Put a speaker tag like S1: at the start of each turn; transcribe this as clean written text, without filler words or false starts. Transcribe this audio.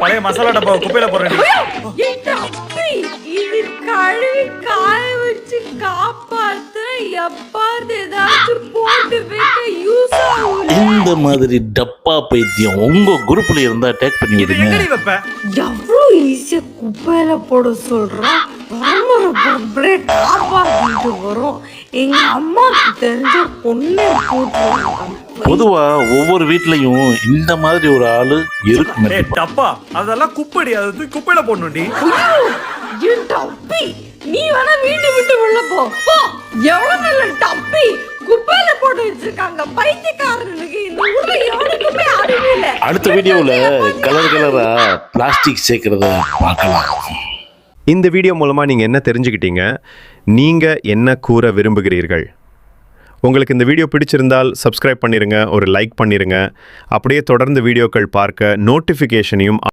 S1: பழைய மசாலா டப்பா குப்பையில போடுறேன்.
S2: இது கழுவி காய வச்சு காப்பாத்த எப்பாவது ஏதாச்சும் போட்டு வைக்க யூஸ் ஆகும்.
S3: இந்த மாதிரி டப்பா பைத்தியம் உங்க குரூப்ல இருந்தா டேக் பண்ணி
S1: இது
S3: விடுங்க.
S1: எங்கடி வைப்ப?
S2: எவ்வளோ ஈஸியா குப்பையில போட சொல்றான். காப்பாத்திட்டு வரும். எங்க அம்மாக்கு தெரிஞ்ச பொண்ணு போட்டு.
S3: பொதுவா ஒவ்வொரு வீட்லயும் இந்த மாதிரி ஒரு ஆளு இருக்கும்.
S1: டேய் டப்பா அதெல்லாம் குப்பைடி, அது தூக்கி குப்பையில போடணும்டி.
S2: என் டப்பி நீ வேணா வீட்டை விட்டு உள்ள போ. எவ்வளவு நல்ல டப்பி குப்பையில போட்டு வச்சிருக்காங்க. பைத்தியக்காரனுக்கு இந்த ஊர்ல எவனுக்குமே அறிவு இல்ல.
S3: அடுத்த வீடியோல கலர் கலரா பிளாஸ்டிக் சேர்க்கறத பார்க்கலாம்.
S4: இந்த வீடியோ மூலமாக நீங்கள் என்ன தெரிஞ்சுக்கிட்டீங்க? நீங்கள் என்ன கூற விரும்புகிறீர்கள்? உங்களுக்கு இந்த வீடியோ பிடிச்சிருந்தால் சப்ஸ்கிரைப் பண்ணிடுங்க, ஒரு லைக் பண்ணிடுங்க. அப்படியே தொடர்ந்து வீடியோக்கள் பார்க்க நோட்டிஃபிகேஷனையும்